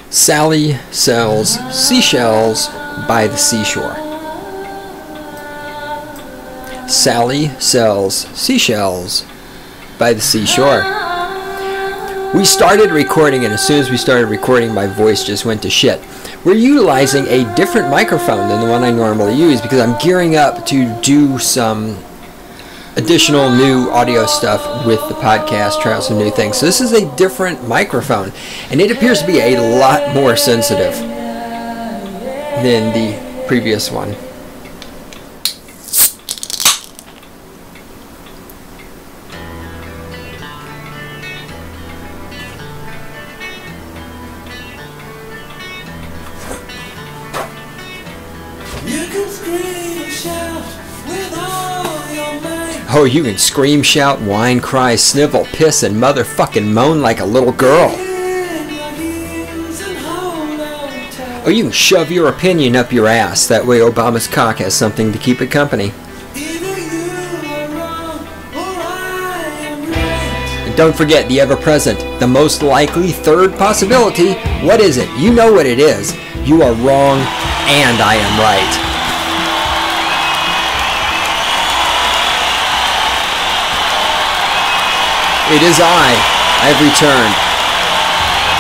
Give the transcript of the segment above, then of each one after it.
Sally sells seashells by the seashore. Sally sells seashells by the seashore. We started recording, and as soon as we started recording, my voice just went to shit. We're utilizing a different microphone than the one I normally use because I'm gearing up to do some additional new audio stuff with the podcast, try out some new things. So this is a different microphone, and it appears to be a lot more sensitive than the previous one. Oh, you can scream, shout, whine, cry, snivel, piss, and motherfucking moan like a little girl. Or you can shove your opinion up your ass. That way Obama's cock has something to keep it company. And don't forget the ever-present, the most likely third possibility. What is it? You know what it is. You are wrong, and I am right. It is I've returned.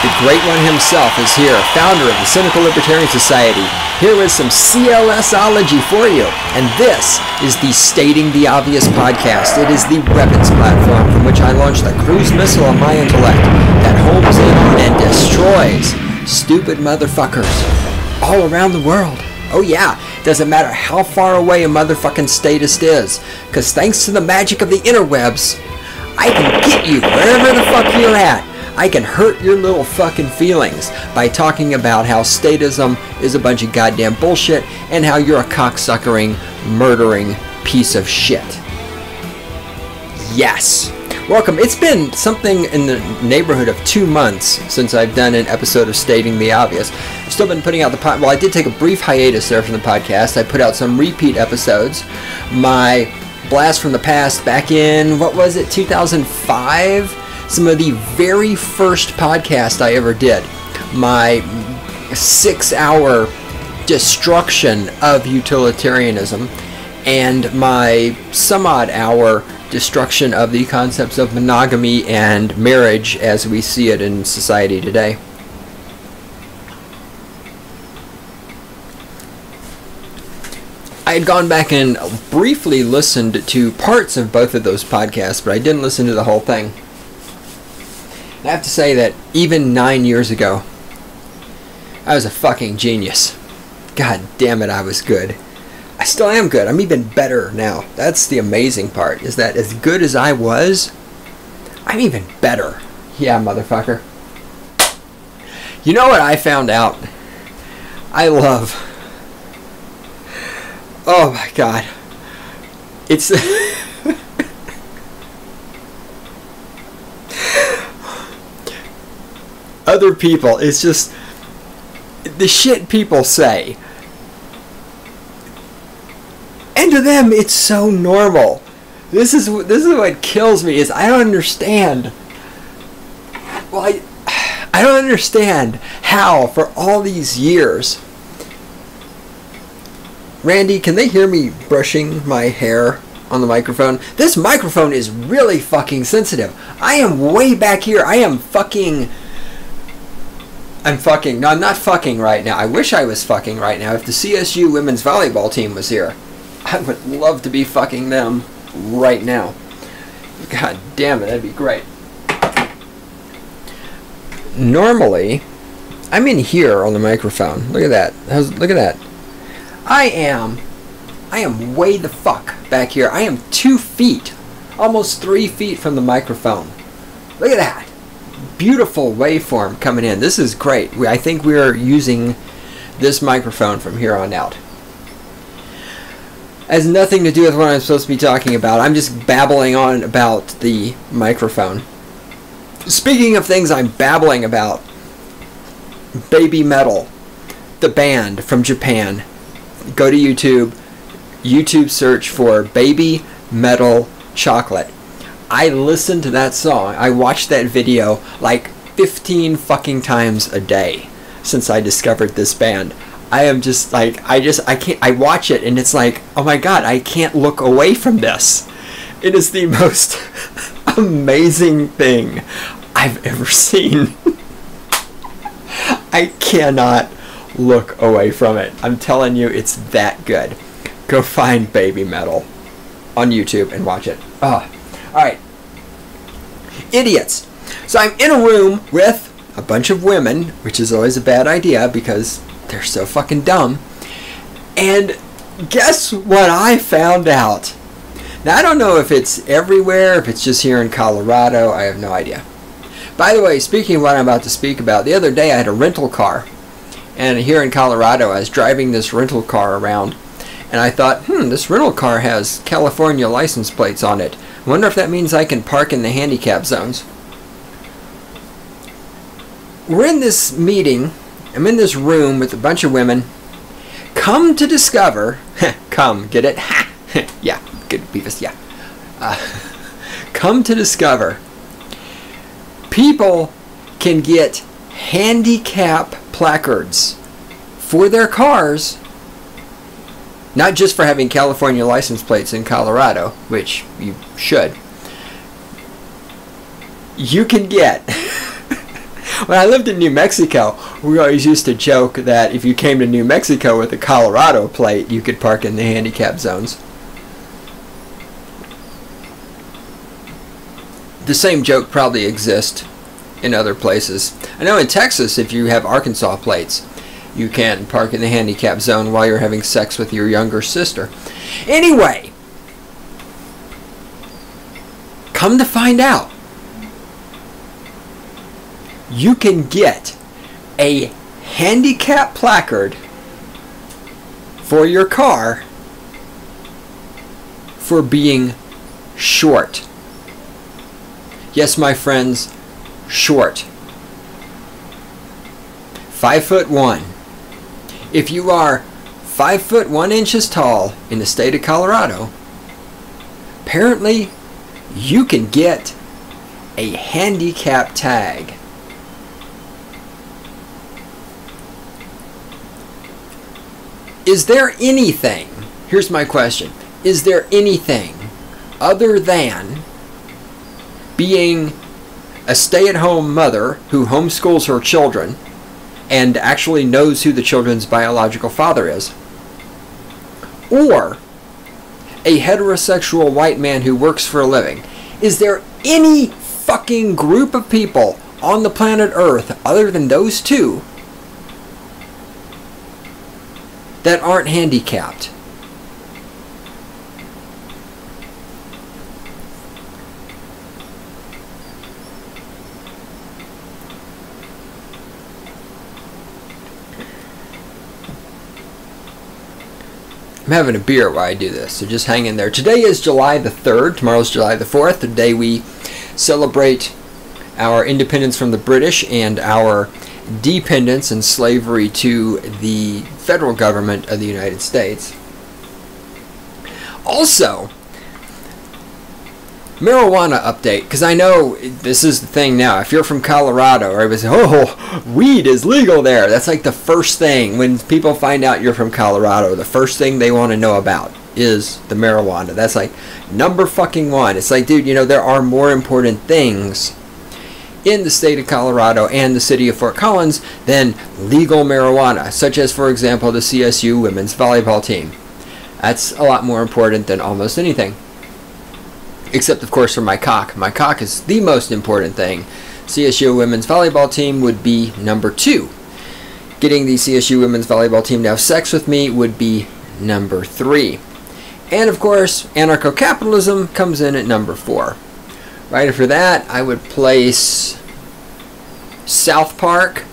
The Great One himself is here, founder of the Cynical Libertarian Society. Here is some CLSology for you. And this is the Stating the Obvious podcast. It is the weapons platform from which I launch the cruise missile of my intellect that homes in on and destroys stupid motherfuckers all around the world. Oh yeah, doesn't matter how far away a motherfucking statist is, because thanks to the magic of the interwebs, I can get you wherever the fuck you're at. I can hurt your little fucking feelings by talking about how statism is a bunch of goddamn bullshit and how you're a cocksuckering, murdering piece of shit. Yes. Welcome. It's been something in the neighborhood of 2 months since I've done an episode of Stating the Obvious. I've still been putting out the well, I did take a brief hiatus there from the podcast. I put out some repeat episodes. My blast from the past back in, what was it, 2005? Some of the very first podcast I ever did. My 6-hour destruction of utilitarianism and my some odd hour destruction of the concepts of monogamy and marriage as we see it in society today. I had gone back and briefly listened to parts of both of those podcasts, but I didn't listen to the whole thing. I have to say that even 9 years ago, I was a fucking genius. God damn it, I was good. I still am good. I'm even better now. That's the amazing part, is that as good as I was, I'm even better. Yeah, motherfucker. You know what I found out? I love... Oh my god. It's... Other people, it's just... The shit people say. And to them, it's so normal. This is what kills me, is I don't understand. Well, I don't understand how, for all these years... Randy, can they hear me brushing my hair on the microphone? This microphone is really fucking sensitive. I am way back here. I'm fucking... No, I'm not fucking right now. I wish I was fucking right now. If the CSU women's volleyball team was here, I would love to be fucking them right now. God damn it, that'd be great. Normally, I'm in here on the microphone. Look at that. Look at that. I am way the fuck back here. I am 2 feet, almost 3 feet from the microphone. Look at that. Beautiful waveform coming in. This is great. I think we are using this microphone from here on out. Has nothing to do with what I'm supposed to be talking about. I'm just babbling on about the microphone. Speaking of things I'm babbling about, Baby Metal, the band from Japan. Go to YouTube search for Baby Metal Chocolate. I listened to that song. I watched that video like 15 fucking times a day. since I discovered this band. I am just like, I can't, I watch it and it's like, oh my God, I can't look away from this. It is the most amazing thing I've ever seen. I cannot look away from it. I'm telling you, it's that good. Go find Baby Metal on YouTube and watch it. Oh. Alright. Idiots. So I'm in a room with a bunch of women, which is always a bad idea because they're so fucking dumb. And guess what I found out? Now, I don't know if it's everywhere, if it's just here in Colorado. I have no idea. By the way, speaking of what I'm about to speak about, the other day I had a rental car. And here in Colorado, I was driving this rental car around. And I thought, this rental car has California license plates on it. I wonder if that means I can park in the handicap zones. We're in this meeting. I'm in this room with a bunch of women. Come to discover, come, get it? Yeah, good, Beavis, yeah. Come to discover, people can get handicap placards for their cars, not just for having California license plates in Colorado, which you should. You can get... When I lived in New Mexico, we always used to joke that if you came to New Mexico with a Colorado plate, you could park in the handicap zones. The same joke probably exists in other places. I know in Texas, if you have Arkansas plates, you can park in the handicap zone while you're having sex with your younger sister. Anyway, come to find out, you can get a handicap placard for your car for being short. Yes, my friends, short. 5'1". If you are 5'1" tall in the state of Colorado, apparently you can get a handicap tag. Is there anything, here's my question, is there anything other than being a stay-at-home mother who homeschools her children and actually knows who the children's biological father is, or a heterosexual white man who works for a living? Is there any fucking group of people on the planet Earth other than those two that aren't handicapped? I'm having a beer while I do this, so just hang in there. Today is July the 3rd. Tomorrow's July the 4th, the day we celebrate our independence from the British and our dependence and slavery to the federal government of the United States. Also, marijuana update, because I know this is the thing now. If you're from Colorado, everybody says, oh, weed is legal there. That's like the first thing when people find out you're from Colorado. The first thing they want to know about is the marijuana. That's like number fucking one. It's like, dude, you know, there are more important things in the state of Colorado and the city of Fort Collins than legal marijuana, such as, for example, the CSU women's volleyball team. That's a lot more important than almost anything. Except, of course, for my cock. My cock is the most important thing. CSU women's volleyball team would be number 2. Getting the CSU women's volleyball team to have sex with me would be number 3. And, of course, anarcho-capitalism comes in at number 4. Right after that, I would place South Park.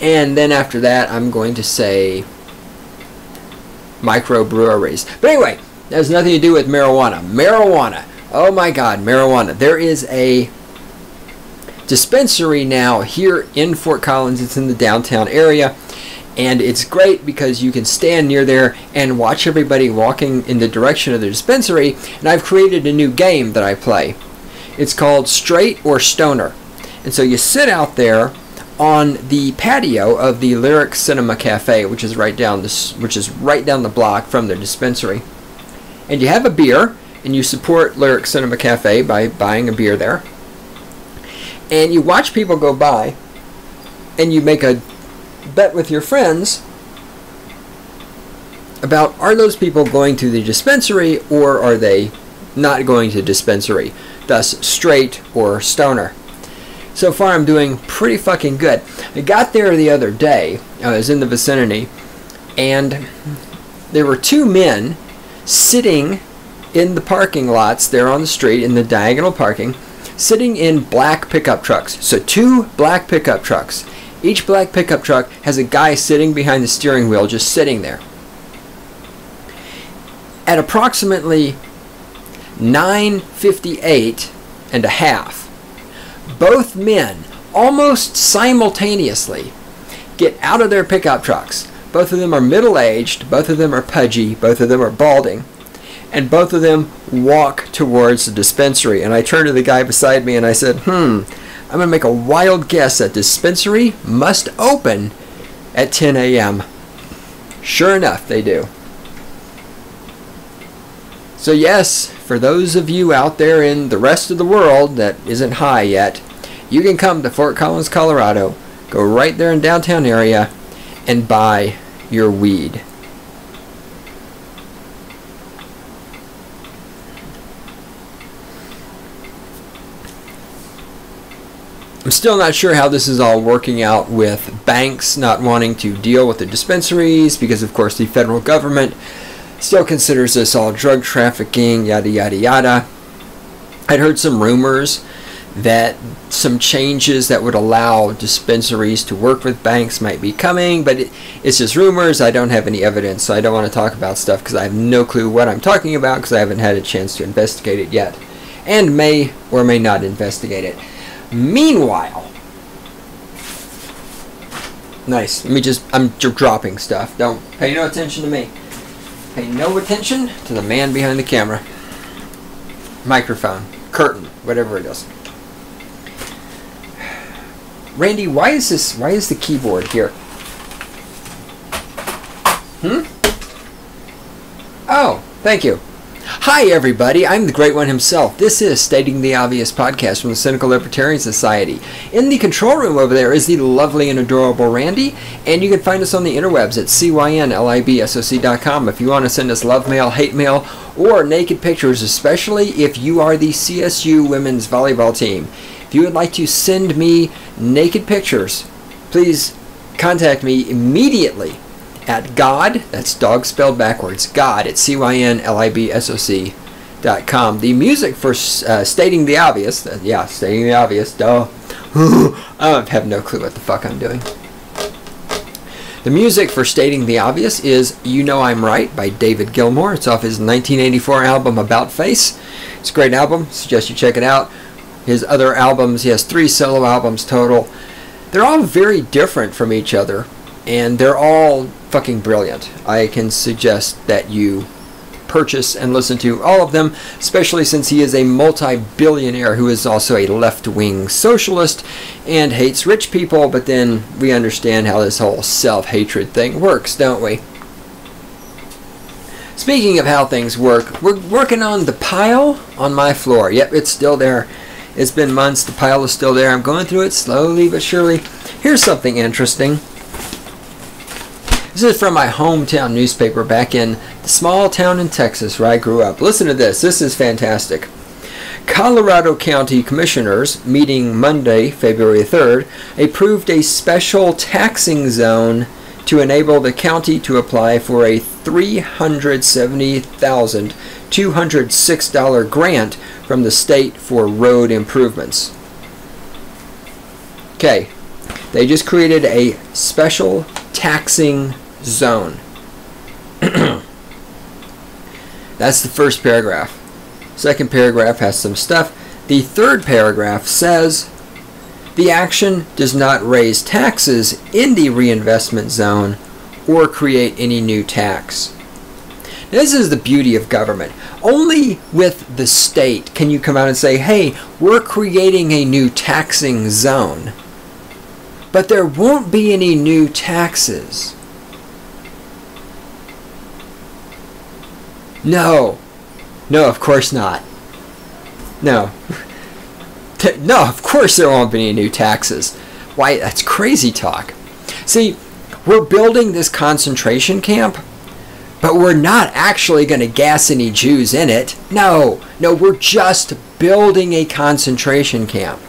And then after that, I'm going to say microbreweries. But anyway, that has nothing to do with marijuana. Marijuana. Oh my God, marijuana. There is a dispensary now here in Fort Collins. It's in the downtown area. And it's great because you can stand near there and watch everybody walking in the direction of the dispensary. And I've created a new game that I play. It's called Straight or Stoner. And so you sit out there on the patio of the Lyric Cinema Cafe, which is right down the block from their dispensary. And you have a beer, and you support Lyric Cinema Cafe by buying a beer there. And you watch people go by, and you make a bet with your friends about, are those people going to the dispensary or are they not going to the dispensary, thus straight or stoner. So far I'm doing pretty fucking good. I got there the other day, I was in the vicinity, and there were two men sitting in the parking lots there on the street, in the diagonal parking, sitting in black pickup trucks. So two black pickup trucks. Each black pickup truck has a guy sitting behind the steering wheel, just sitting there. At approximately 9:58 and a half, both men, almost simultaneously, get out of their pickup trucks. Both of them are middle-aged, both of them are pudgy, both of them are balding, and both of them walk towards the dispensary. And I turned to the guy beside me and I said, I'm going to make a wild guess that dispensary must open at 10 a.m. Sure enough, they do. So yes, for those of you out there in the rest of the world that isn't high yet, you can come to Fort Collins, Colorado, go right there in downtown area, and buy your weed. I'm still not sure how this is all working out with banks not wanting to deal with the dispensaries because, of course, the federal government still considers this all drug trafficking, yada, yada, yada. I'd heard some rumors that some changes that would allow dispensaries to work with banks might be coming, but it's just rumors. I don't have any evidence, so I don't want to talk about stuff because I have no clue what I'm talking about because I haven't had a chance to investigate it yet, and may or may not investigate it. Meanwhile, nice. I'm dropping stuff. Don't pay no attention to me. Pay no attention to the man behind the camera. Microphone, curtain, whatever it is. Randy, why is the keyboard here? Oh, thank you. Hi everybody, I'm the Great One himself. This is Stating the Obvious podcast from the Cynical Libertarian Society. In the control room over there is the lovely and adorable Randy, and you can find us on the interwebs at cynlibsoc.com if you want to send us love mail, hate mail, or naked pictures, especially if you are the CSU women's volleyball team. If you would like to send me naked pictures, please contact me immediately at God, that's dog spelled backwards, God at cynlibsoc.com. The music for Stating the Obvious, Stating the Obvious, duh. I have no clue what the fuck I'm doing. The music for Stating the Obvious is You Know I'm Right by David Gilmour. It's off his 1984 album About Face. It's a great album, suggest you check it out. His other albums, he has 3 solo albums total. They're all very different from each other, and they're all fucking brilliant. I can suggest that you purchase and listen to all of them, especially since he is a multi-billionaire who is also a left-wing socialist and hates rich people, but then we understand how this whole self-hatred thing works, don't we? Speaking of how things work, we're working on the pile on my floor. Yep, it's still there. It's been months. The pile is still there. I'm going through it slowly but surely. Here's something interesting. This is from my hometown newspaper back in the small town in Texas where I grew up. Listen to this. This is fantastic. Colorado County Commissioners, meeting Monday, February 3rd, approved a special taxing zone to enable the county to apply for a $370,206 grant from the state for road improvements. Okay, they just created a special taxing zone. That's the first paragraph. Second paragraph has some stuff. The third paragraph says the action does not raise taxes in the reinvestment zone or create any new tax. Now, this is the beauty of government. Only with the state can you come out and say, hey, we're creating a new taxing zone. But there won't be any new taxes. No. No, of course not. No. No, of course there won't be any new taxes. Why, that's crazy talk. See, we're building this concentration camp, but we're not actually going to gas any Jews in it. No, no, we're just building a concentration camp.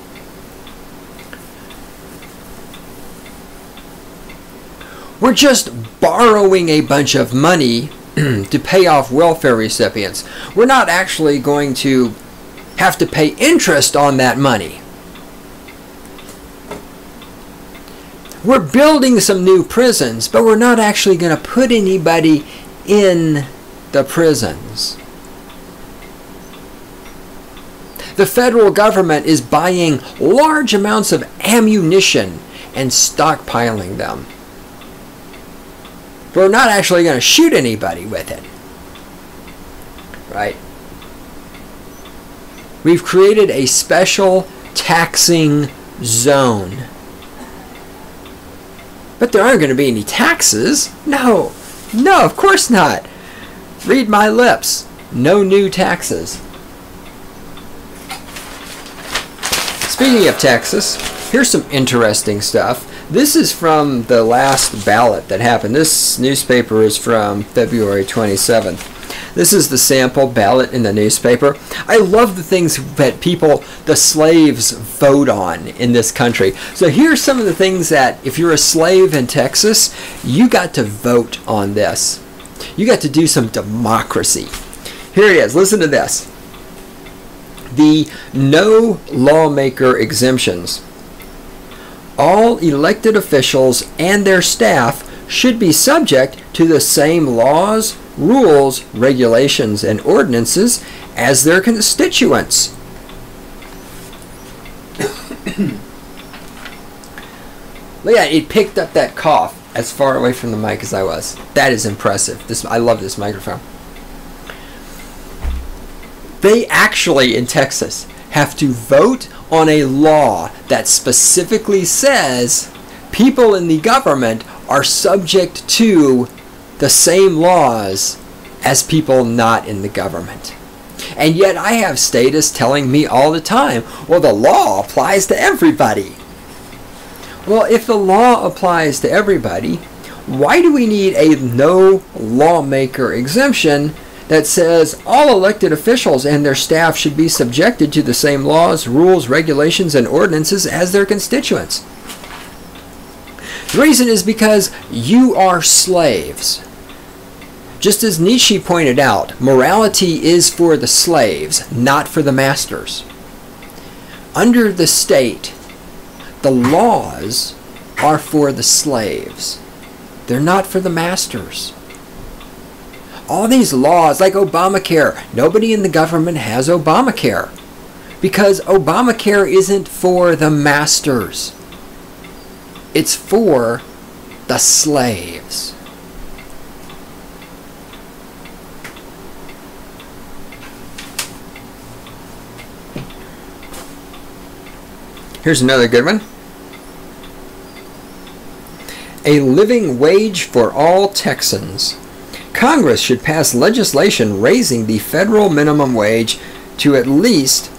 We're just borrowing a bunch of money to pay off welfare recipients. We're not actually going to have to pay interest on that money. We're building some new prisons, but we're not actually going to put anybody in the prisons. The federal government is buying large amounts of ammunition and stockpiling them. We're not actually going to shoot anybody with it. Right? We've created a special taxing zone. But there aren't going to be any taxes. No. No, of course not. Read my lips. No new taxes. Speaking of Texas, here's some interesting stuff. This is from the last ballot that happened. This newspaper is from February 27th. This is the sample ballot in the newspaper. I love the things that people, the slaves, vote on in this country. So here's some of the things that, if you're a slave in Texas, you got to vote on this. You got to do some democracy. Here it is. Listen to this. The no lawmaker exemptions. All elected officials and their staff should be subject to the same laws, rules, regulations, and ordinances as their constituents. Look at it, it picked up that cough as far away from the mic as I was. That is impressive. I love this microphone. They actually, in Texas, have to vote on a law that specifically says people in the government are subject to the same laws as people not in the government. And yet I have statists telling me all the time, well, the law applies to everybody. Well, if the law applies to everybody, why do we need a no lawmaker exemption that says all elected officials and their staff should be subjected to the same laws, rules, regulations, and ordinances as their constituents? The reason is because you are slaves. Just as Nietzsche pointed out, morality is for the slaves, not for the masters. Under the state, the laws are for the slaves. They're not for the masters. All these laws, like Obamacare, nobody in the government has Obamacare because Obamacare isn't for the masters. It's for the slaves. Here's another good one. A living wage for all Texans. Congress should pass legislation raising the federal minimum wage to at least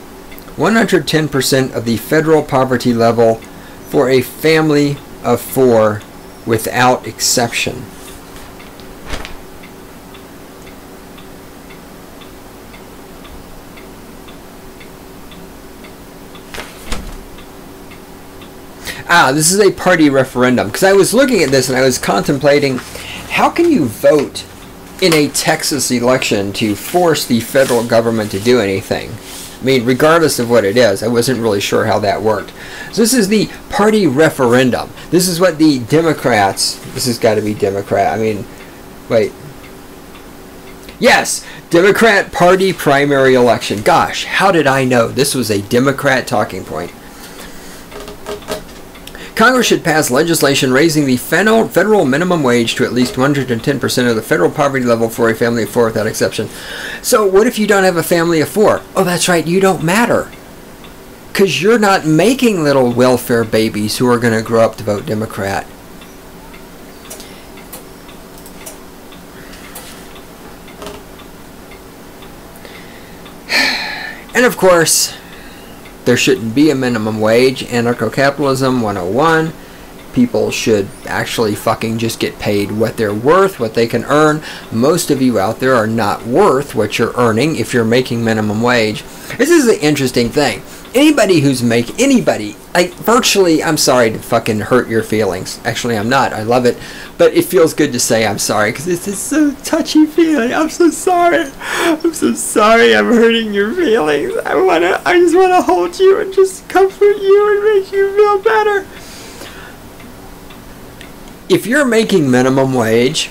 110% of the federal poverty level for a family of 4 without exception. This is a party referendum. Because I was looking at this and I was contemplating, how can you vote in a Texas election to force the federal government to do anything? I mean, regardless of what it is, I wasn't really sure how that worked. So this is the party referendum. This is what the Democrats, this has got to be Democrat, I mean, wait. Yes, Democrat Party primary election. Gosh, how did I know this was a Democrat talking point? Congress should pass legislation raising the federal minimum wage to at least 110% of the federal poverty level for a family of 4 without exception. So what if you don't have a family of 4? Oh, that's right, you don't matter. Because you're not making little welfare babies who are going to grow up to vote Democrat. And of course, there shouldn't be a minimum wage. Anarcho-capitalism 101. People should actually fucking just get paid what they're worth, what they can earn. Most of you out there are not worth what you're earning if you're making minimum wage. This is the interesting thing. Anybody who's like virtually, I'm sorry to fucking hurt your feelings. Actually, I'm not. I love it. But it feels good to say I'm sorry because it's just so touchy feeling. I'm so sorry. I'm so sorry I'm hurting your feelings. I just want to hold you and just comfort you and make you feel better. If you're making minimum wage,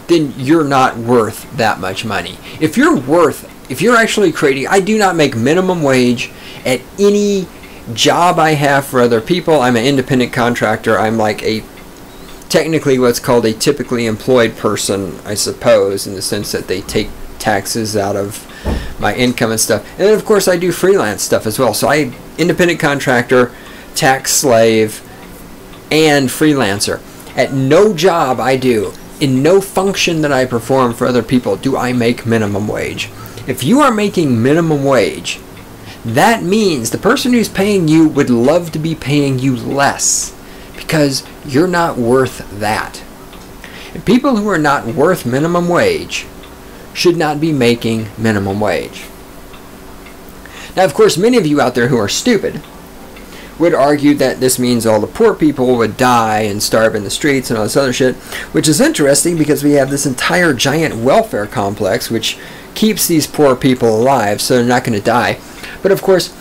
then you're not worth that much money. If you're actually creating, I do not make minimum wage at any job I have for other people. I'm an independent contractor. I'm like technically what's called a typically employed person, I suppose, in the sense that they take taxes out of my income and stuff. And then of course I do freelance stuff as well. So I'm independent contractor, tax slave, and freelancer. At no job I do, in no function that I perform for other people, do I make minimum wage. If you are making minimum wage, that means the person who's paying you would love to be paying you less because you're not worth that. And people who are not worth minimum wage should not be making minimum wage. Now, of course, many of you out there who are stupid would argue that this means all the poor people would die and starve in the streets and all this other shit, which is interesting because we have this entire giant welfare complex which keeps these poor people alive so they're not going to die. But of course,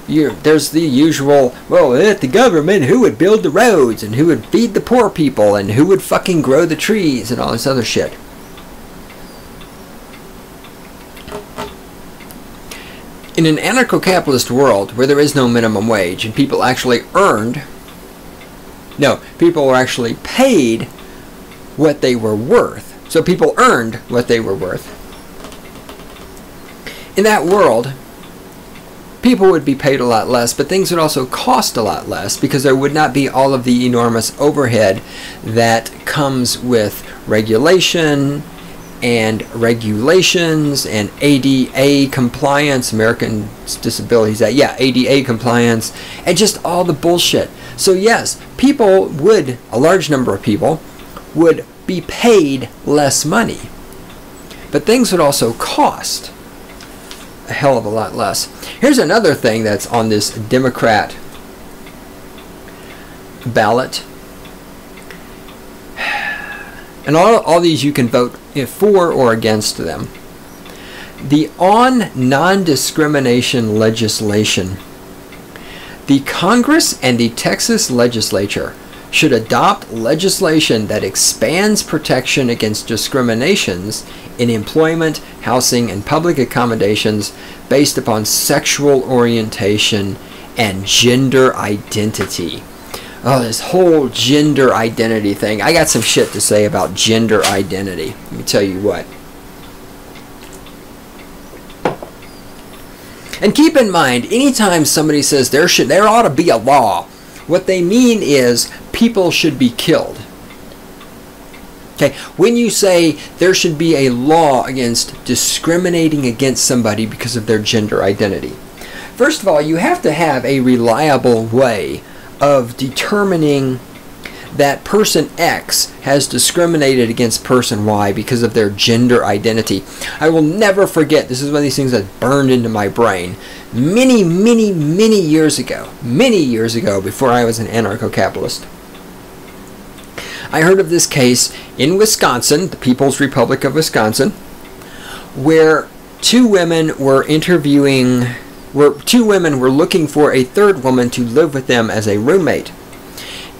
there's the usual, well, if the government, who would build the roads and who would feed the poor people and who would fucking grow the trees and all this other shit. In an anarcho-capitalist world where there is no minimum wage and people actually people were actually paid what they were worth. So people earned what they were worth. In that world, people would be paid a lot less, but things would also cost a lot less because there would not be all of the enormous overhead that comes with regulation and regulations and ADA compliance, Americans Disabilities Act, ADA compliance, and just all the bullshit. So yes, a large number of people would be paid less money, but things would also cost a hell of a lot less. Here's another thing that's on this Democrat ballot. And all these you can vote for or against them. The on non-discrimination legislation. The Congress and the Texas legislature should adopt legislation that expands protection against discriminations in employment, housing, and public accommodations based upon sexual orientation and gender identity. Oh, this whole gender identity thing. I got some shit to say about gender identity. Let me tell you what. And keep in mind, anytime somebody says there ought to be a law, what they mean is people should be killed. Okay, when you say there should be a law against discriminating against somebody because of their gender identity, first of all, you have to have a reliable way of determining that person X has discriminated against person Y because of their gender identity. I will never forget, this is one of these things that burned into my brain many years ago, before I was an anarcho-capitalist. I heard of this case in Wisconsin, the People's Republic of Wisconsin, where two women were looking for a third woman to live with them as a roommate.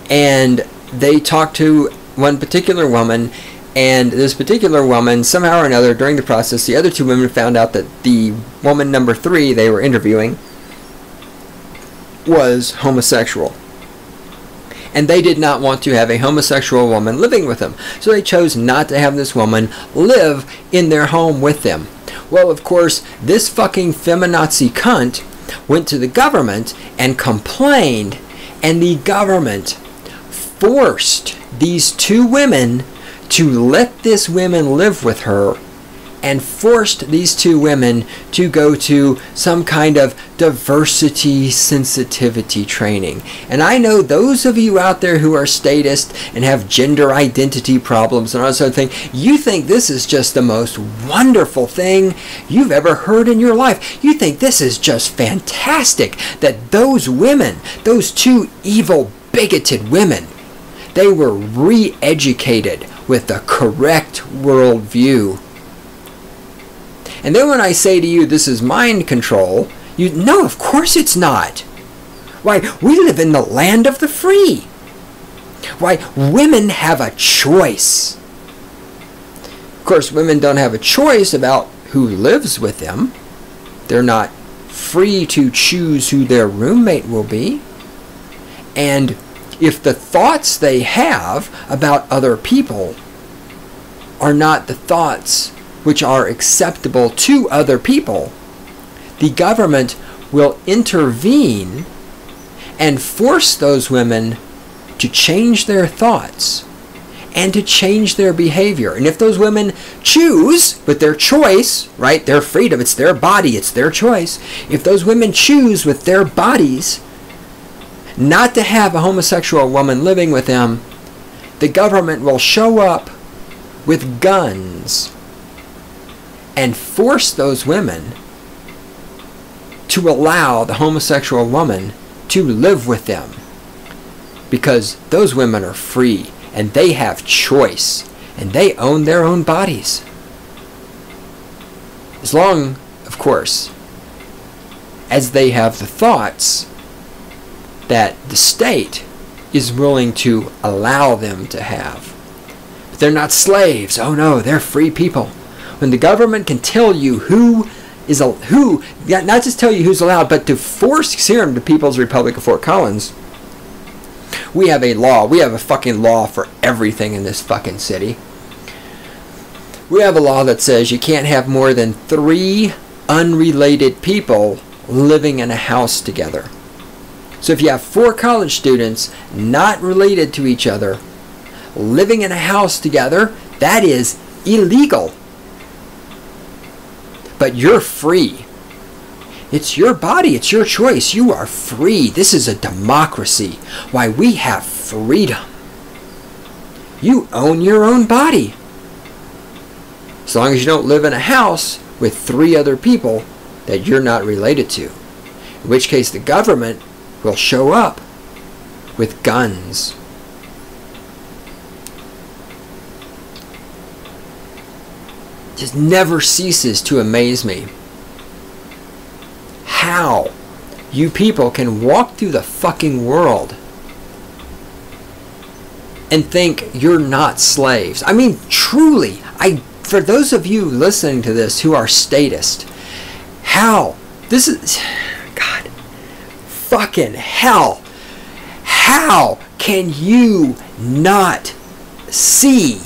And they talked to one particular woman, and this particular woman, somehow or another, during the process, the other two women found out that the woman number 3 they were interviewing was homosexual. And they did not want to have a homosexual woman living with them. So they chose not to have this woman live in their home with them. Well, of course, this fucking feminazi cunt went to the government and complained, and the government forced these two women to let this woman live with her, and forced these two women to go to some kind of diversity sensitivity training. And I know those of you out there who are statist and have gender identity problems and all that sort of thing, you think this is just the most wonderful thing you've ever heard in your life. You think this is just fantastic that those women, those two evil, bigoted women, they were re-educated with the correct worldview. And then when I say to you, this is mind control, you no, of course it's not. Why, we live in the land of the free. Why, women have a choice. Of course, women don't have a choice about who lives with them. They're not free to choose who their roommate will be. And if the thoughts they have about other people are not the thoughts which are acceptable to other people, the government will intervene and force those women to change their thoughts and to change their behavior. And if those women choose with their choice, right, their freedom, it's their body, it's their choice, if those women choose with their bodies not to have a homosexual woman living with them, the government will show up with guns and force those women to allow the homosexual woman to live with them, because those women are free and they have choice and they own their own bodies. As long, of course, as they have the thoughts that the state is willing to allow them to have. But they're not slaves. Oh no, they're free people. When the government can tell you not just tell you who's allowed, but to force serum to People's Republic of Fort Collins, we have a law. We have a fucking law for everything in this fucking city. We have a law that says you can't have more than 3 unrelated people living in a house together. So if you have 4 college students not related to each other living in a house together, that is illegal. But you're free. It's your body, it's your choice. You are free. This is a democracy. Why, we have freedom. You own your own body. As long as you don't live in a house with 3 other people that you're not related to. In which case the government will show up with guns. Just never ceases to amaze me how you people can walk through the fucking world and think you're not slaves. I mean, truly, for those of you listening to this who are statist, how this is, God, fucking hell, how can you not see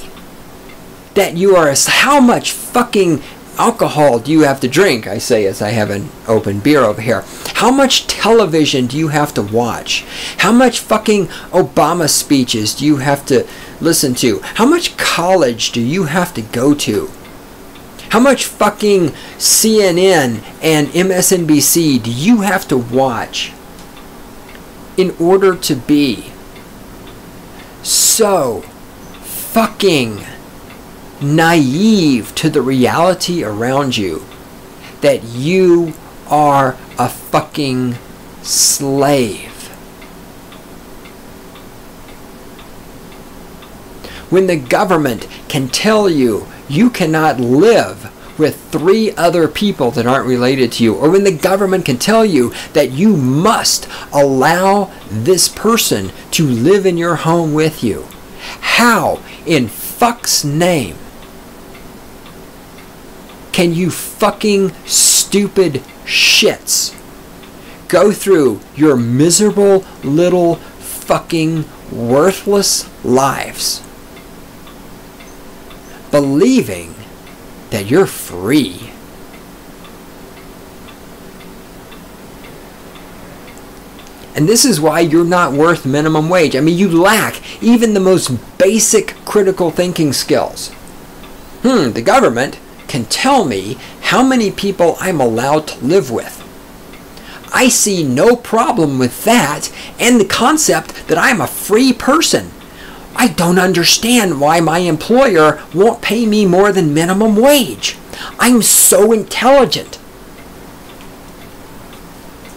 that you are, how much fucking alcohol do you have to drink? I say as I have an open beer over here. How much television do you have to watch? How much fucking Obama speeches do you have to listen to? How much college do you have to go to? How much fucking CNN and MSNBC do you have to watch in order to be so fucking naive to the reality around you that you are a fucking slave? When the government can tell you you cannot live with 3 other people that aren't related to you, or when the government can tell you that you must allow this person to live in your home with you, how in fuck's name can you fucking stupid shits go through your miserable little fucking worthless lives believing that you're free? And this is why you're not worth minimum wage. I mean, you lack even the most basic critical thinking skills. The government can tell me how many people I'm allowed to live with. I see no problem with that and the concept that I'm a free person. I don't understand why my employer won't pay me more than minimum wage. I'm so intelligent.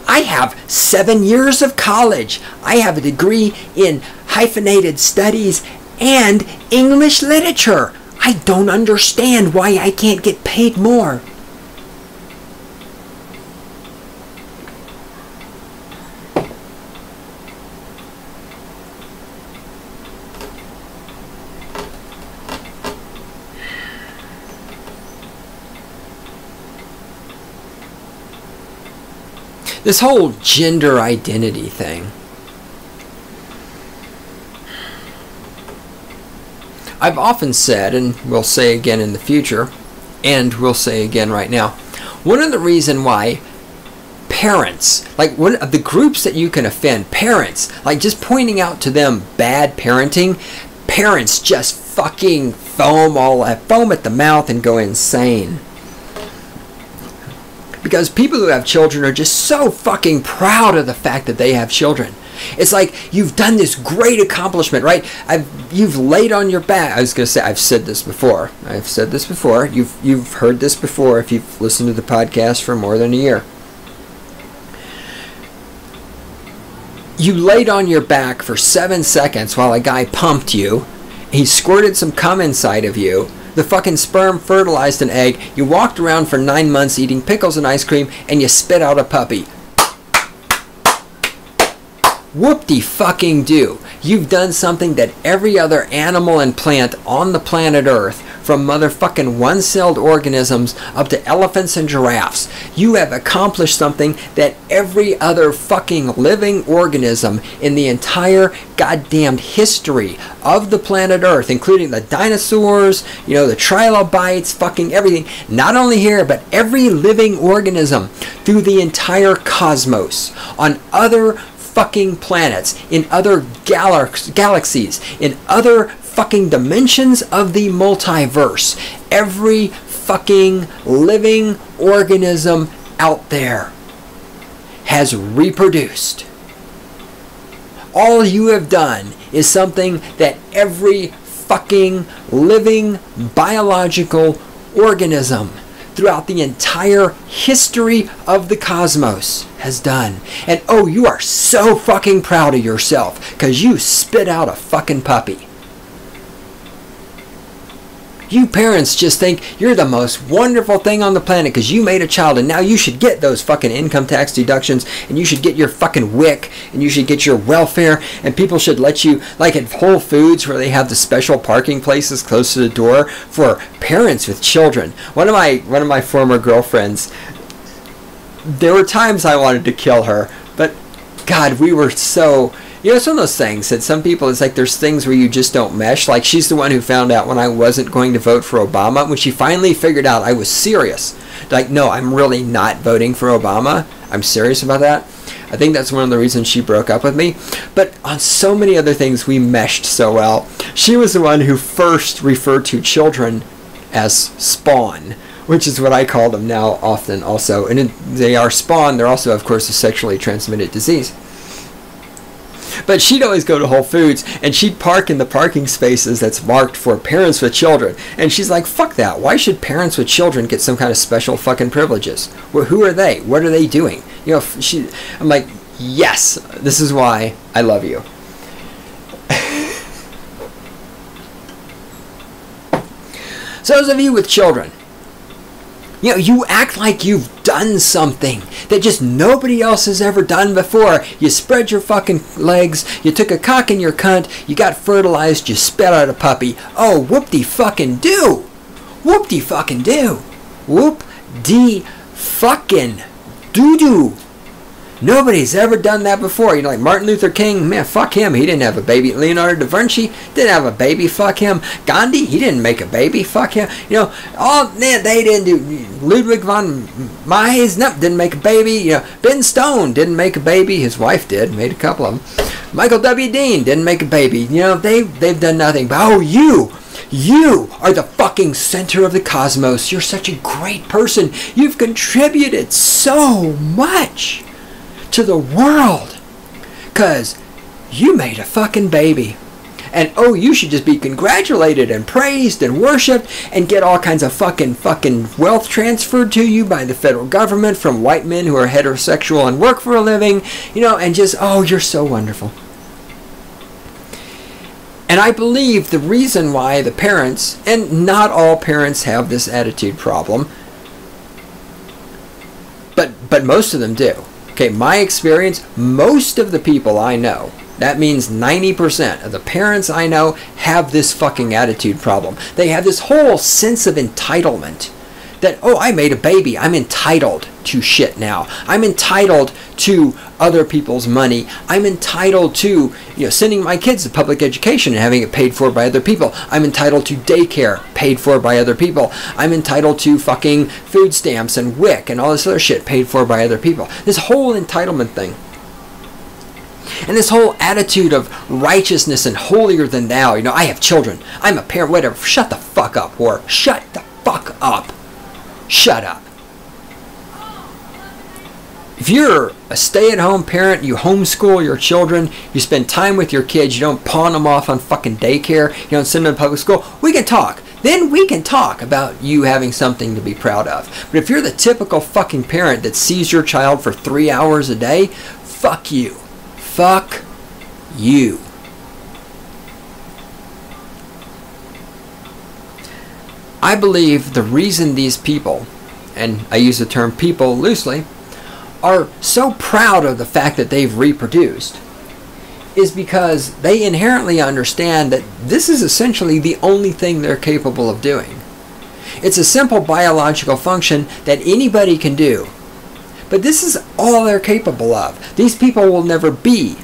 I have 7 years of college. I have a degree in hyphenated studies and English literature. I don't understand why I can't get paid more. This whole gender identity thing. I've often said, and will say again in the future, and will say again right now, one of the reasons why parents, like one of the groups that you can offend, parents, like just pointing out to them bad parenting, parents just fucking foam at the mouth and go insane. Because people who have children are just so fucking proud of the fact that they have children. It's like you've done this great accomplishment, right? You've laid on your back. I was going to say, I've said this before. You've heard this before if you've listened to the podcast for more than a year. You laid on your back for 7 seconds while a guy pumped you. He squirted some cum inside of you. The fucking sperm fertilized an egg. You walked around for 9 months eating pickles and ice cream, and you spit out a puppy. Whoop-de-fucking-do. You've done something that every other animal and plant on the planet Earth, from motherfucking one-celled organisms up to elephants and giraffes, you have accomplished something that every other fucking living organism in the entire goddamn history of the planet Earth, including the dinosaurs, the trilobites, fucking everything, not only here, but every living organism through the entire cosmos, on other fucking planets, in other galaxies, in other fucking dimensions of the multiverse. Every fucking living organism out there has reproduced. All you have done is something that every fucking living biological organism throughout the entire history of the cosmos has done. And oh, you are so fucking proud of yourself because you spit out a fucking puppy. You parents just think you're the most wonderful thing on the planet because you made a child, and now you should get those fucking income tax deductions, and you should get your fucking WIC, and you should get your welfare, and people should let you, like at Whole Foods where they have the special parking places close to the door for parents with children. One of my former girlfriends, there were times I wanted to kill her, but God, we were so... it's one of those things that some people, it's like there's things where you just don't mesh. Like she's the one who found out when I wasn't going to vote for Obama. When she finally figured out I was serious. Like, no, I'm really not voting for Obama. I'm serious about that. I think that's one of the reasons she broke up with me. But on so many other things, we meshed so well. She was the one who first referred to children as spawn, which is what I call them now often also. And they are spawn. They're also, of course, a sexually transmitted disease. But she'd always go to Whole Foods, and she'd park in the parking spaces that's marked for parents with children. And she's like, fuck that. Why should parents with children get some kind of special fucking privileges? Well, who are they? What are they doing? I'm like, yes, this is why I love you. So those of you with children, you act like you've done something that just nobody else has ever done before. You spread your fucking legs, you took a cock in your cunt, you got fertilized, you spit out a puppy. Oh, whoop-de-fucking-do. Whoop-de-fucking-do. Whoop-de-fucking-do. Whoop-de-fucking-do. Whoop-de-fucking-do. Whoop-de-fucking-do. Whoop-de-fucking-do. Whoop-de-fucking-do. Whoop-de-fucking-do. Whoop-de-fucking-do. Whoop-de-fucking-do. Whoop-de-fucking-do. Nobody's ever done that before. You know, like Martin Luther King, man, fuck him. He didn't have a baby. Leonardo da Vinci didn't have a baby. Fuck him. Gandhi, he didn't make a baby. Fuck him. You know, all man, they didn't do. Ludwig von Mises, no, didn't make a baby. You know, Ben Stone didn't make a baby. His wife did, made a couple of them. Michael W. Dean didn't make a baby. You know, they've done nothing. But oh, you are the fucking center of the cosmos. You're such a great person. You've contributed so much to the world because you made a fucking baby. And oh, you should just be congratulated and praised and worshipped and get all kinds of fucking wealth transferred to you by the federal government from white men who are heterosexual and work for a living, you know, and just, oh, you're so wonderful. And I believe the reason why the parents, and not all parents have this attitude problem, but most of them do. Okay, my experience, most of the people I know, that means 90% of the parents I know have this fucking attitude problem. They have this whole sense of entitlement that, oh, I made a baby. I'm entitled to shit now. I'm entitled to other people's money. I'm entitled to, you know, sending my kids to public education and having it paid for by other people. I'm entitled to daycare paid for by other people. I'm entitled to fucking food stamps and WIC and all this other shit paid for by other people. This whole entitlement thing. And this whole attitude of righteousness and holier than thou. You know, I have children. I'm a parent, whatever. Shut the fuck up, whore. Shut the fuck up. Shut up. If you're a stay-at-home parent, you homeschool your children, you spend time with your kids, you don't pawn them off on fucking daycare, you don't send them to public school, we can talk. Then we can talk about you having something to be proud of. But if you're the typical fucking parent that sees your child for 3 hours a day, fuck you. Fuck you. I believe the reason these people, and I use the term people loosely, are so proud of the fact that they've reproduced is because they inherently understand that this is essentially the only thing they're capable of doing. It's a simple biological function that anybody can do. But this is all they're capable of. These people will never be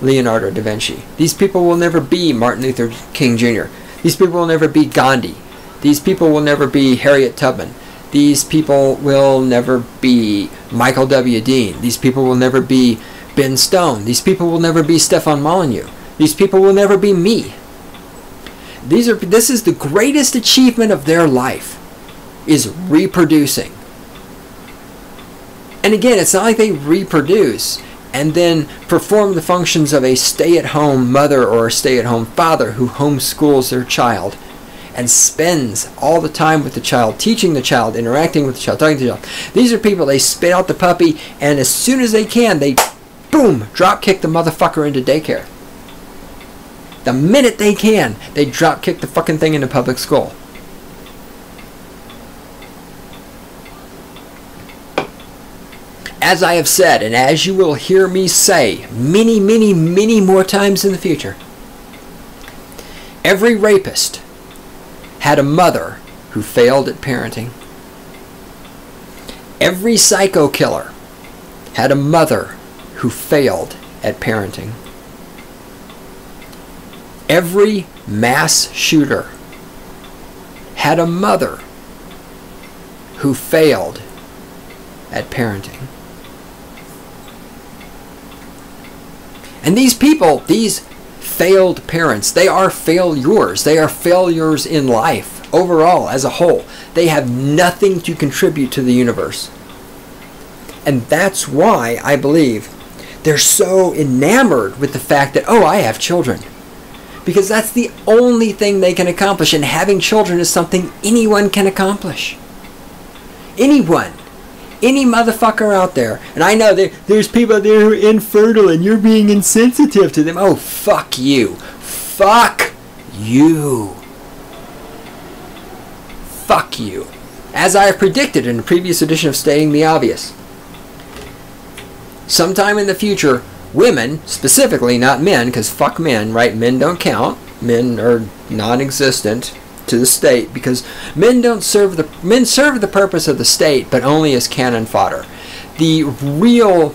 Leonardo da Vinci. These people will never be Martin Luther King Jr. These people will never be Gandhi. These people will never be Harriet Tubman. These people will never be Michael W. Dean. These people will never be Ben Stone. These people will never be Stefan Molyneux. These people will never be me. This is the greatest achievement of their life, is reproducing. And again, it's not like they reproduce and then perform the functions of a stay-at-home mother or a stay-at-home father who homeschools their child and spends all the time with the child, teaching the child, interacting with the child, talking to the child. These are people, they spit out the puppy, and as soon as they can, they, boom, drop kick the motherfucker into daycare. The minute they can, they drop kick the fucking thing into public school. As I have said, and as you will hear me say many, many, many more times in the future, every rapist had a mother who failed at parenting. Every psycho killer had a mother who failed at parenting. Every mass shooter had a mother who failed at parenting. And these people, these failed parents, they are failures. They are failures in life overall as a whole. They have nothing to contribute to the universe. And that's why I believe they're so enamored with the fact that, oh, I have children. Because that's the only thing they can accomplish. And having children is something anyone can accomplish. Anyone. Any motherfucker out there. And I know there's people out there who are infertile and you're being insensitive to them. Oh, fuck you. Fuck you. Fuck you. As I have predicted in a previous edition of Stating the Obvious, sometime in the future, women, specifically, not men, because fuck men, right? Men don't count. Men are non-existent to the state because men serve the purpose of the state, but only as cannon fodder. The real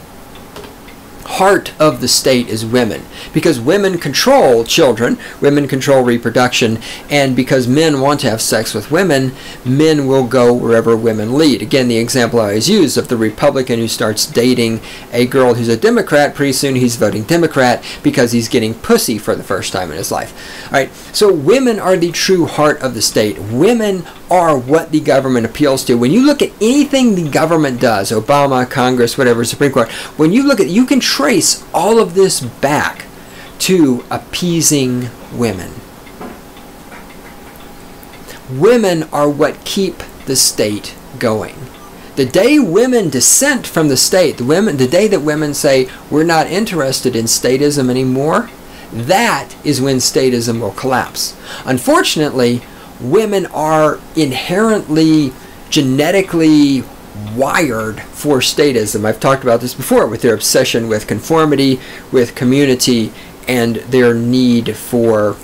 heart of the state is women, because women control children, women control reproduction, and because men want to have sex with women, men will go wherever women lead. Again, the example I always use of the Republican who starts dating a girl who's a Democrat, pretty soon he's voting Democrat because he's getting pussy for the first time in his life. All right, so women are the true heart of the state. Women are what the government appeals to. When you look at anything the government does, Obama, Congress, whatever, Supreme Court, when you look at, you can trace all of this back to appeasing women. Women are what keep the state going. The day women dissent from the state, the day that women say, we're not interested in statism anymore, that is when statism will collapse. Unfortunately, women are inherently, genetically wired for statism. I've talked about this before with their obsession with conformity, with community, and their need for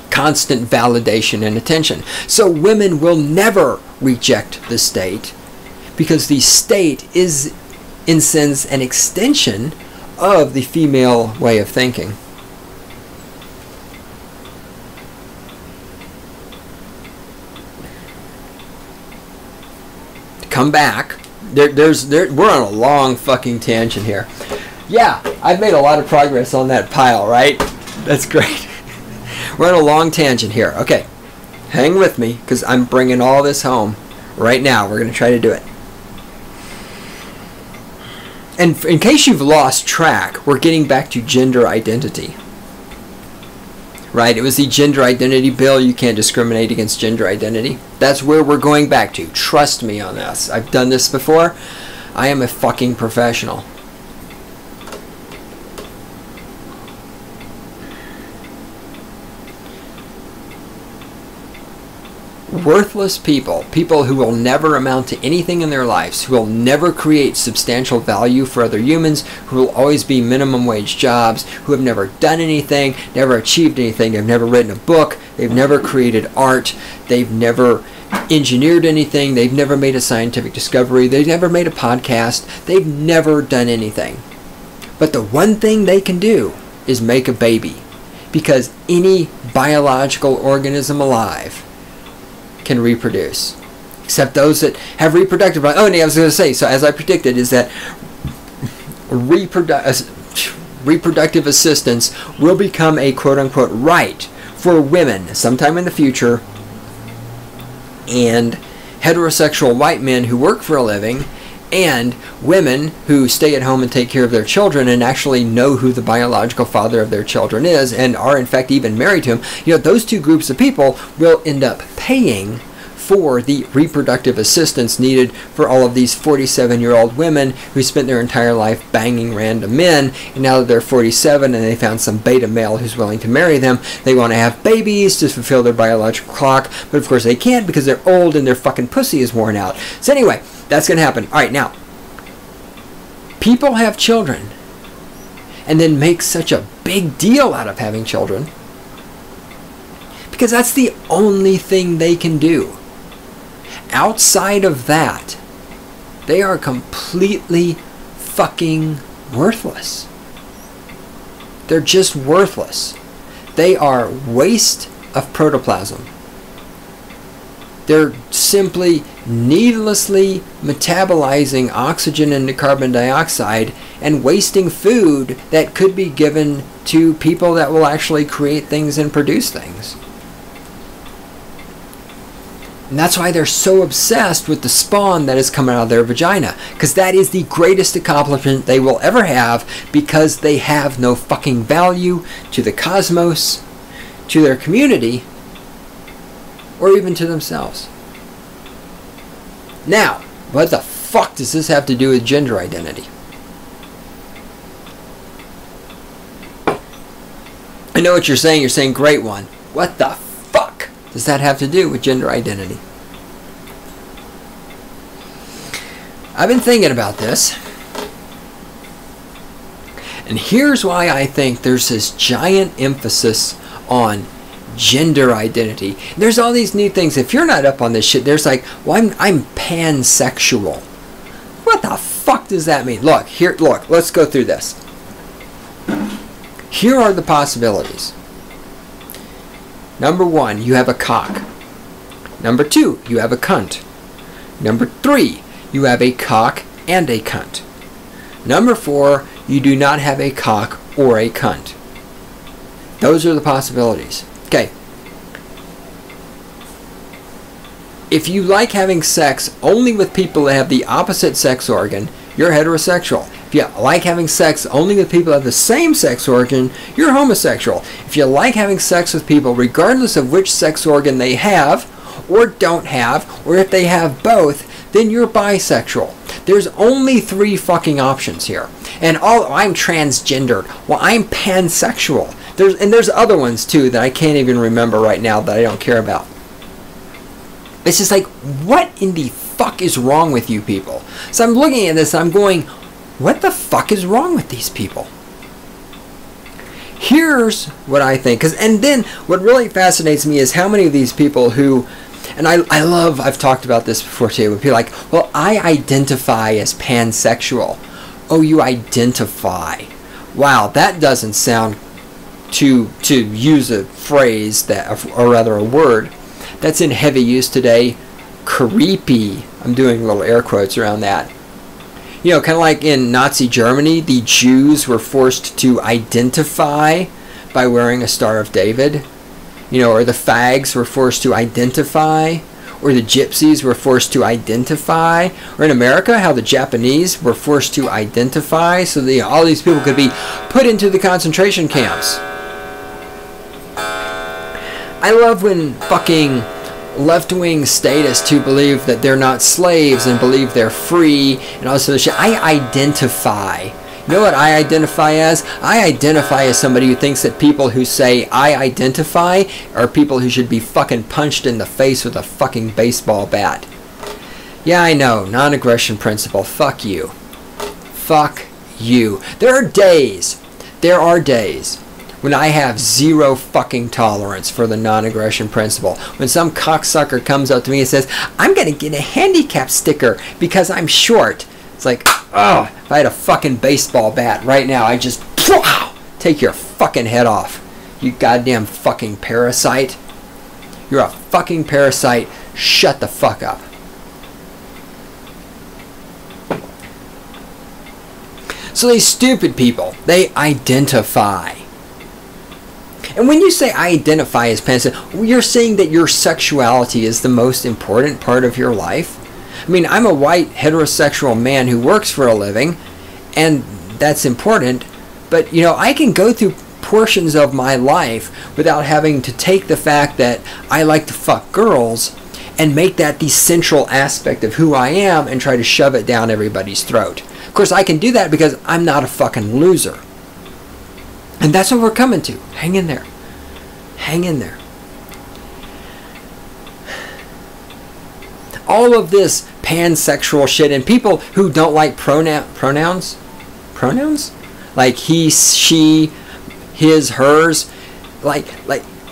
constant validation and attention. So women will never reject the state because the state is, in a sense, an extension of the female way of thinking. Come back. We're on a long fucking tangent here. Yeah, I've made a lot of progress on that pile, right? That's great. We're on a long tangent here. Okay, hang with me because I'm bringing all this home right now. We're going to try to do it. And in case you've lost track, we're getting back to gender identity. Right? It was the gender identity bill. You can't discriminate against gender identity. That's where we're going back to. Trust me on this. I've done this before. I am a fucking professional. Worthless people, people who will never amount to anything in their lives, who will never create substantial value for other humans, who will always be minimum wage jobs, who have never done anything, never achieved anything, they've never written a book, they've never created art, they've never engineered anything, they've never made a scientific discovery, they've never made a podcast, they've never done anything. But the one thing they can do is make a baby, because any biological organism alive can reproduce, except those that have reproductive rights. Oh, and I was going to say, so as I predicted, is that reproductive assistance will become a quote-unquote right for women sometime in the future, and heterosexual white men who work for a living, and women who stay at home and take care of their children and actually know who the biological father of their children is and are in fact even married to him. You know, those two groups of people will end up paying for the reproductive assistance needed for all of these 47-year-old women who spent their entire life banging random men, and now that they're 47 and they found some beta male who's willing to marry them, they want to have babies to fulfill their biological clock, but of course they can't because they're old and their fucking pussy is worn out. So anyway, that's going to happen. All right, now, people have children and then make such a big deal out of having children because that's the only thing they can do. Outside of that, they are completely fucking worthless. They're just worthless. They are waste of protoplasm. They're simply needlessly metabolizing oxygen into carbon dioxide and wasting food that could be given to people that will actually create things and produce things. And that's why they're so obsessed with the spawn that is coming out of their vagina, because that is the greatest accomplishment they will ever have, because they have no fucking value to the cosmos, to their community, or even to themselves. Now, what the fuck does this have to do with gender identity? I know what you're saying. You're saying, great one. What the fuck does that have to do with gender identity? I've been thinking about this. And here's why I think there's this giant emphasis on gender identity. There's all these new things. If you're not up on this shit, there's like, well, I'm pansexual. What the fuck does that mean? Look, here, look, let's go through this. Here are the possibilities. Number 1, you have a cock. Number 2, you have a cunt. Number 3, you have a cock and a cunt. Number 4, you do not have a cock or a cunt. Those are the possibilities. Okay. If you like having sex only with people that have the opposite sex organ, you're heterosexual. If you like having sex only with people that have the same sex organ, you're homosexual. If you like having sex with people regardless of which sex organ they have or don't have, or if they have both, then you're bisexual. There's only 3 fucking options here. And I'm transgendered. Well, I'm pansexual. There's other ones too that I can't even remember right now that I don't care about. It's just like, what in the fuck is wrong with you people? So I'm looking at this and I'm going, what the fuck is wrong with these people? Here's what I think. And then what really fascinates me is how many of these people who, and I love, I've talked about this before too, when people are like, well, I identify as pansexual. Oh, you identify. Wow, that doesn't sound, to use a phrase, that, or rather a word, that's in heavy use today, creepy. I'm doing little air quotes around that. You know, kind of like in Nazi Germany, the Jews were forced to identify by wearing a Star of David. You know, or the fags were forced to identify, or the gypsies were forced to identify, or in America, how the Japanese were forced to identify so that all these people could be put into the concentration camps. I love when fucking left-wing statists who believe that they're not slaves and believe they're free and all this other shit. I identify. You know what I identify as? I identify as somebody who thinks that people who say I identify are people who should be fucking punched in the face with a fucking baseball bat. Yeah, I know. Non-aggression principle. Fuck you. Fuck you. There are days when I have zero fucking tolerance for the non-aggression principle. When some cocksucker comes up to me and says, I'm going to get a handicap sticker because I'm short. It's like, oh, if I had a fucking baseball bat right now, I'd just take your fucking head off. You goddamn fucking parasite. You're a fucking parasite. Shut the fuck up. So these stupid people, they identify. And when you say I identify as pansexual, you're saying that your sexuality is the most important part of your life. I mean, I'm a white heterosexual man who works for a living, and that's important, but you know, I can go through portions of my life without having to take the fact that I like to fuck girls and make that the central aspect of who I am and try to shove it down everybody's throat. Of course, I can do that because I'm not a fucking loser. And that's what we're coming to. Hang in there. Hang in there. All of this pansexual shit and people who don't like pronouns? Pronouns? Like he, she, his, hers. Like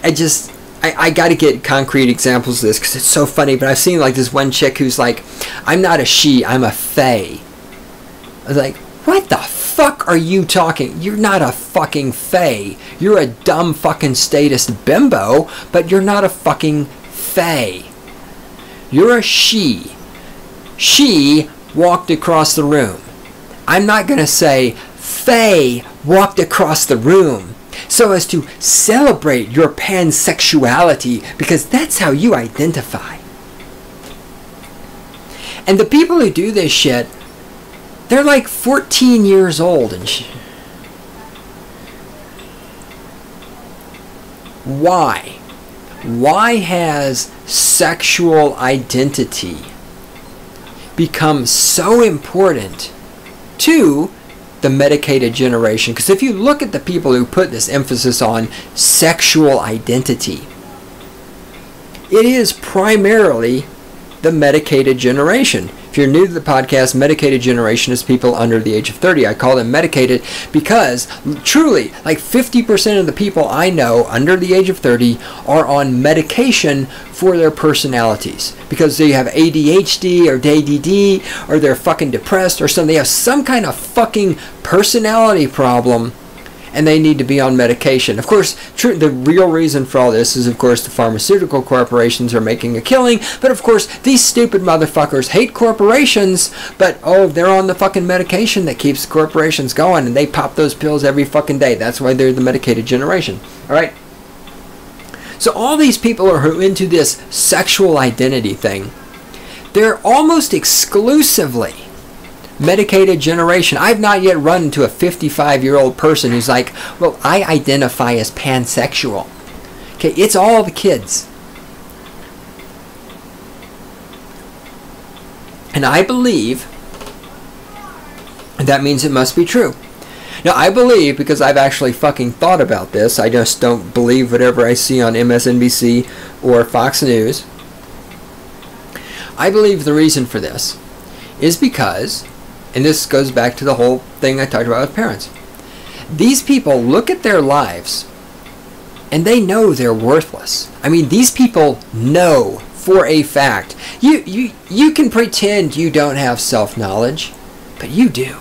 I got to get concrete examples of this because it's so funny. But I've seen like this one chick who's like, I'm not a she, I'm a fae. I was like, what the fuck are you talking? You're not a fucking fae. You're a dumb fucking statist bimbo, but you're not a fucking fae. You're a she. She walked across the room. I'm not going to say fae walked across the room so as to celebrate your pansexuality because that's how you identify. And the people who do this shit, they're like 14 years old and shit. Why? Why has sexual identity become so important to the medicated generation? Because if you look at the people who put this emphasis on sexual identity, it is primarily the medicated generation. If you're new to the podcast, medicated generation is people under the age of 30. I call them medicated because truly, like 50% of the people I know under the age of 30 are on medication for their personalities. Because they have ADHD or ADD, or they're fucking depressed or something. They have some kind of fucking personality problem, and they need to be on medication. Of course, the real reason for all this is, of course, the pharmaceutical corporations are making a killing. But, of course, these stupid motherfuckers hate corporations, but, oh, they're on the fucking medication that keeps the corporations going, and they pop those pills every fucking day. That's why they're the medicated generation. All right? So all these people are into this sexual identity thing. They're almost exclusively medicated generation. I've not yet run into a 55-year-old person who's like, well, I identify as pansexual. Okay, it's all the kids. And I believe, and that means it must be true. Now, I believe, because I've actually fucking thought about this, I just don't believe whatever I see on MSNBC or Fox News. I believe the reason for this is because, and this goes back to the whole thing I talked about with parents. These people look at their lives and they know they're worthless. I mean, these people know for a fact. You can pretend you don't have self-knowledge, but you do.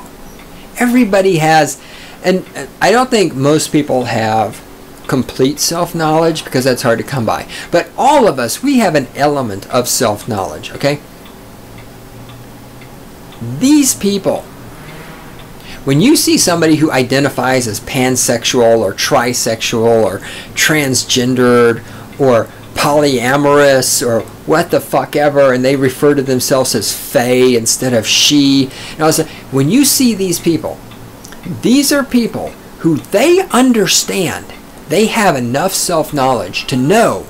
Everybody has, and I don't think most people have complete self-knowledge because that's hard to come by. But all of us, we have an element of self-knowledge, okay? These people, when you see somebody who identifies as pansexual or trisexual or transgendered or polyamorous or what the fuck ever, and they refer to themselves as fae instead of she, when you see these people, these are people who they understand, they have enough self-knowledge to know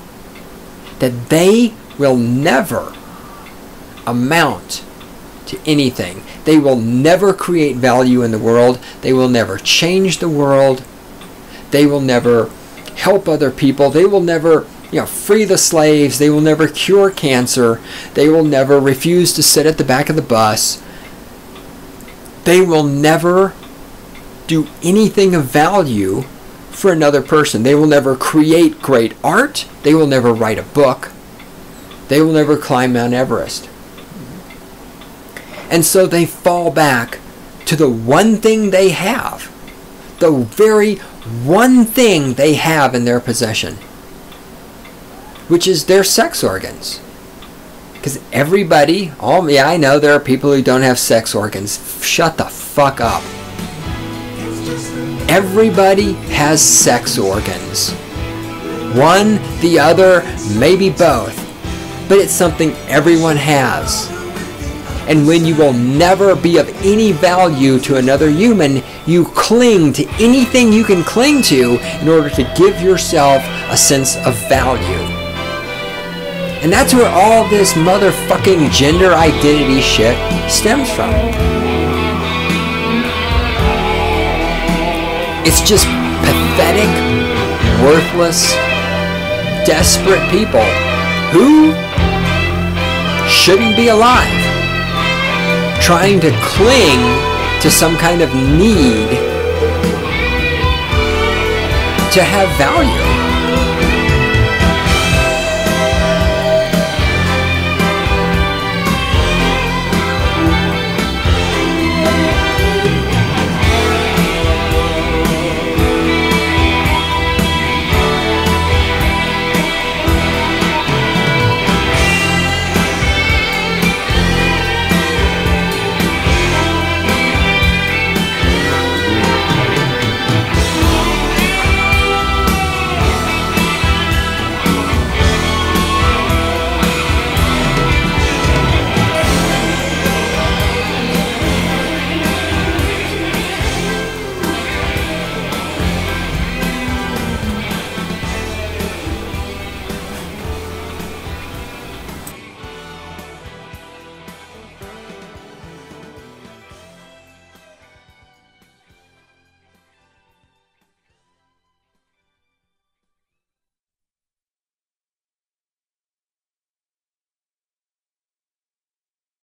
that they will never amount to anything. They will never create value in the world. They will never change the world. They will never help other people. They will never, free the slaves. They will never cure cancer. They will never refuse to sit at the back of the bus. They will never do anything of value for another person. They will never create great art. They will never write a book. They will never climb Mount Everest. And so they fall back to the one thing they have. The very one thing they have in their possession, which is their sex organs. Because everybody, I know there are people who don't have sex organs. Shut the fuck up. Everybody has sex organs. One, the other, maybe both. But it's something everyone has. And when you will never be of any value to another human, you cling to anything you can cling to in order to give yourself a sense of value. And that's where all this motherfucking gender identity shit stems from. It's just pathetic, worthless, desperate people who shouldn't be alive, trying to cling to some kind of need to have value.